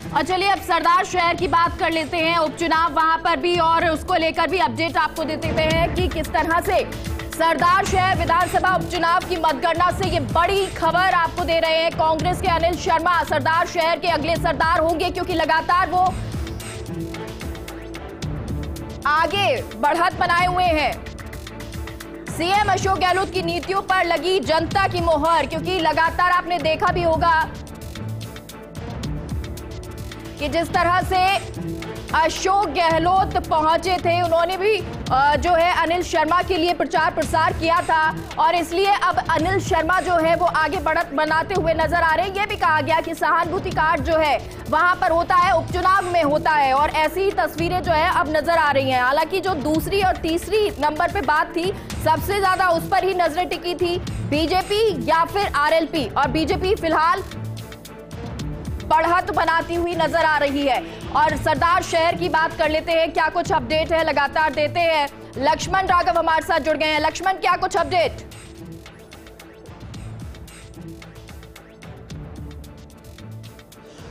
और चलिए अब सरदार शहर की बात कर लेते हैं। उपचुनाव वहां पर भी और उसको लेकर भी अपडेट आपको देते हैं कि किस तरह से सरदार शहर विधानसभा उपचुनाव की मतगणना से ये बड़ी खबर आपको दे रहे हैं। कांग्रेस के अनिल शर्मा सरदार शहर के अगले सरदार होंगे, क्योंकि लगातार वो आगे बढ़त बनाए हुए हैं। सीएम अशोक गहलोत की नीतियों पर लगी जनता की मोहर, क्योंकि लगातार आपने देखा भी होगा कि जिस तरह से अशोक गहलोत पहुंचे थे, उन्होंने भी जो है अनिल शर्मा के लिए प्रचार प्रसार किया था और इसलिए अब अनिल शर्मा जो है वो आगे बढ़त बनाते हुए नजर आ रहे हैं। ये भी कहा गया कि सहानुभूति कार्ड जो है वहां पर होता है, उपचुनाव में होता है और ऐसी ही तस्वीरें जो है अब नजर आ रही हैं। हालांकि जो दूसरी और तीसरी नंबर पे बात थी, सबसे ज्यादा उस पर ही नजरें टिकी थी, बीजेपी या फिर आरएलपी, और बीजेपी फिलहाल बढ़त बनाती हुई नजर आ रही है। और सरदार शहर की बात कर लेते हैं, क्या कुछ अपडेट है लगातार देते हैं। लक्ष्मण राघव हमारे साथ जुड़ गए हैं। लक्ष्मण, क्या कुछ अपडेट?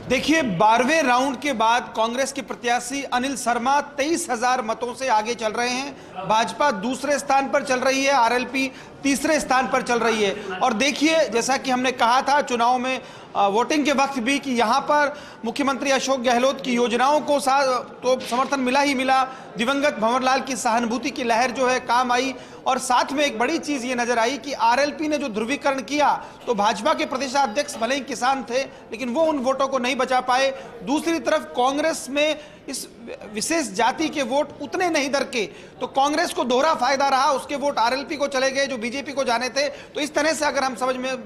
देखिए, 12वें राउंड के बाद कांग्रेस के प्रत्याशी अनिल शर्मा 23,000 मतों से आगे चल रहे हैं। भाजपा दूसरे स्थान पर चल रही है, आरएलपी तीसरे स्थान पर चल रही है। और देखिए, जैसा कि हमने कहा था चुनाव में वोटिंग के वक्त भी कि यहां पर मुख्यमंत्री अशोक गहलोत की योजनाओं को तो समर्थन मिला ही मिला, दिवंगत भंवरलाल की सहानुभूति की लहर जो है काम आई। और साथ में एक बड़ी चीज ये नजर आई कि आरएलपी ने जो ध्रुवीकरण किया, तो भाजपा के प्रदेशाध्यक्ष भले ही किसान थे लेकिन वो उन वोटों को नहीं बचा पाए। दूसरी तरफ कांग्रेस में इस विशेष जाति के वोट उतने नहीं दरके, तो कांग्रेस को दोहरा फायदा रहा, उसके वोट आरएलपी को चले गए जो बीजेपी को जाने थे। तो इस तरह से अगर हम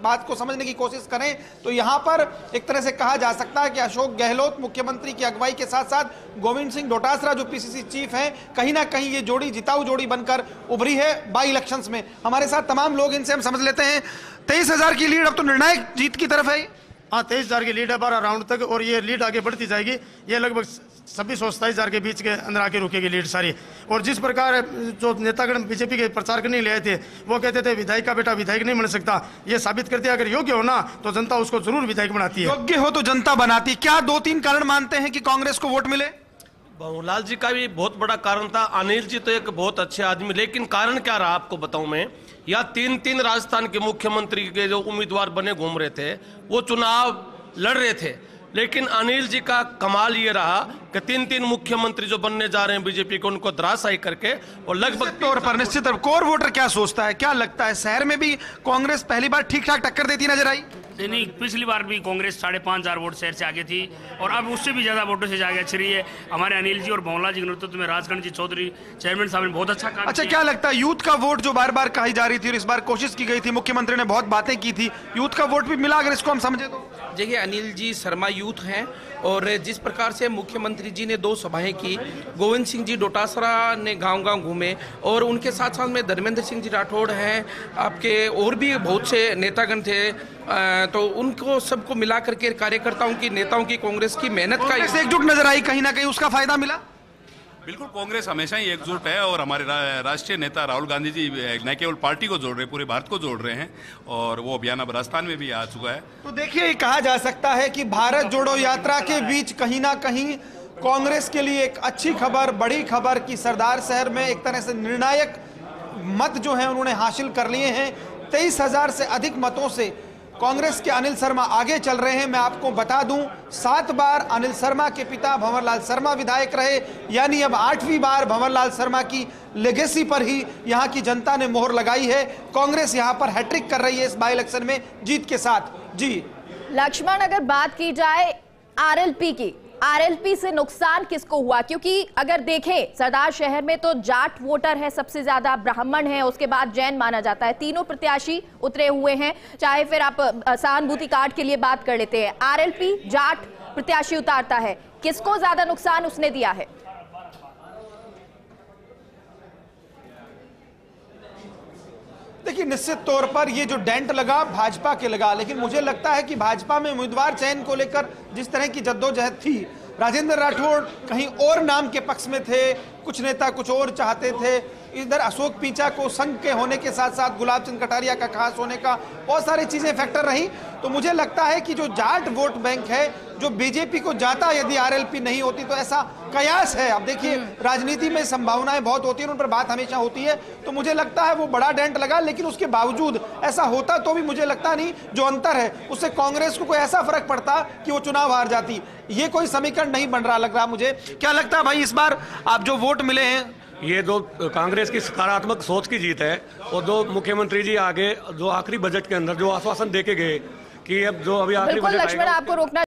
बात को समझने की कोशिश करें तो यहां पर एक तरह से कहा जा सकता है कि अशोक गहलोत मुख्यमंत्री की अगुवाई के साथ साथ गोविंद सिंह डोटासरा जो पीसीसी चीफ हैं, कहीं ना कहीं ये जोड़ी जिताऊ जोड़ी बनकर उभरी है बाई इलेक्शंस में। हमारे साथ तमाम लोग, इनसे हम समझ लेते हैं। 23,000 की लीड अब तो निर्णायक जीत की तरफ है। हाँ, 23,000 की लीड है 12 राउंड तक, और ये लीड आगे बढ़ती जाएगी। ये लगभग 26 और 27,000 के बीच के अंदर आके रुकेगी लीड सारी। और जिस प्रकार जो नेतागण बीजेपी के प्रचार करने ले आए थे, वो कहते थे विधायक का बेटा विधायक नहीं बन सकता, ये साबित करते हैं अगर योग्य हो ना तो जनता उसको जरूर विधायक बनाती है। योग्य हो तो जनता बनाती। क्या 2-3 कारण मानते हैं कि कांग्रेस को वोट मिले? भंवरलाल जी का भी बहुत बड़ा कारण था। अनिल जी तो एक बहुत अच्छे आदमी, लेकिन कारण क्या रहा आपको बताऊं मैं। या 3 राजस्थान के मुख्यमंत्री के जो उम्मीदवार बने घूम रहे थे, वो चुनाव लड़ रहे थे, लेकिन अनिल जी का कमाल ये रहा कि 3 मुख्यमंत्री जो बनने जा रहे हैं बीजेपी को, उनको धराशायी करके और लगभग तौर पर निश्चित कोर वोटर क्या सोचता है, क्या लगता है, शहर में भी कांग्रेस पहली बार ठीक ठाक टक्कर देती नजर आई? नहीं, पिछली बार भी कांग्रेस 5,500 वोट शहर से आगे थी और अब उससे भी ज्यादा वोटों से आगे अच्छी रही है। हमारे अनिल जी और भंवरलाल जी के नेतृत्व में राजकरण जी चौधरी चेयरमैन साहब ने बहुत अच्छा काम किया। क्या लगता है, यूथ का वोट जो बार बार कही जा रही थी और इस बार कोशिश की गई थी, मुख्यमंत्री ने बहुत बातें की थी, यूथ का वोट भी मिला अगर इसको हम समझे तो? देखिए, अनिल जी शर्मा यूथ हैं और जिस प्रकार से मुख्यमंत्री जी ने 2 सभाएं की, गोविंद सिंह जी डोटासरा ने गांव-गांव घूमे और उनके साथ साथ में धर्मेंद्र सिंह जी राठौड़ हैं, आपके और भी बहुत से नेतागण थे, तो उनको सबको मिला करके कार्यकर्ताओं की, नेताओं की, कांग्रेस की मेहनत का एकजुट नजर आई, कहीं ना कहीं उसका फायदा मिला। बिल्कुल, कांग्रेस हमेशा ही एकजुट है और हमारे राष्ट्रीय नेता राहुल गांधी जी न केवल पार्टी को जोड़ रहे, पूरे भारत को जोड़ रहे हैं और वो अभियान अब राजस्थान में भी आ चुका है। तो देखिए, कहा जा सकता है कि भारत जोड़ो यात्रा के बीच कहीं ना कहीं कांग्रेस के लिए एक अच्छी खबर, बड़ी खबर कि सरदार शहर में एक तरह से निर्णायक मत जो है उन्होंने हासिल कर लिए हैं। 23,000 से अधिक मतों से कांग्रेस के अनिल शर्मा आगे चल रहे हैं। मैं आपको बता दूं, 7 बार अनिल शर्मा के पिता भंवरलाल शर्मा विधायक रहे, यानी अब 8वीं बार भंवरलाल शर्मा की लेगेसी पर ही यहां की जनता ने मोहर लगाई है। कांग्रेस यहां पर हैट्रिक कर रही है इस बाई इलेक्शन में जीत के साथ। जी लक्ष्मण, अगर बात की जाए आरएलपी की, आरएलपी से नुकसान किसको हुआ? क्योंकि अगर देखें सरदार शहर में तो जाट वोटर है सबसे ज्यादा, ब्राह्मण है, उसके बाद जैन माना जाता है, तीनों प्रत्याशी उतरे हुए हैं। चाहे फिर आप सहानुभूति कार्ड के लिए बात कर लेते हैं, आरएलपी जाट प्रत्याशी उतारता है, किसको ज्यादा नुकसान उसने दिया है? देखिए, निश्चित तौर पर ये जो डेंट लगा भाजपा के लगा, लेकिन मुझे लगता है कि भाजपा में उम्मीदवार चयन को लेकर जिस तरह की जद्दोजहद थी, राजेंद्र राठौड़ कहीं और नाम के पक्ष में थे, कुछ नेता कुछ और चाहते थे, इधर अशोक पींचा को संघ के होने के साथ साथ गुलाब चंद कटारिया का खास होने का बहुत सारी चीजें फैक्टर रही। तो मुझे लगता है कि जो जाट वोट बैंक है जो बीजेपी को जाता यदि आरएलपी नहीं होती तो ऐसा कयास है। अब देखिए राजनीति में संभावनाएं बहुत होती हैं, उन पर बात हमेशा होती है, तो मुझे लगता है वो बड़ा डेंट लगा, लेकिन उसके बावजूद ऐसा होता तो भी मुझे लगता नहीं जो अंतर है उससे कांग्रेस को कोई ऐसा फर्क पड़ता कि वो चुनाव हार जाती। ये कोई समीकरण नहीं बन रहा लग रहा मुझे। क्या लगता है भाई इस बार आप जो वोट मिले हैं ये जो कांग्रेस की सकारात्मक सोच की जीत है और जो मुख्यमंत्री जी आगे जो आखिरी बजट के अंदर जो आश्वासन देके गए कि अब जो अभी आखिरी बजट लक्ष्मण आपको रोकना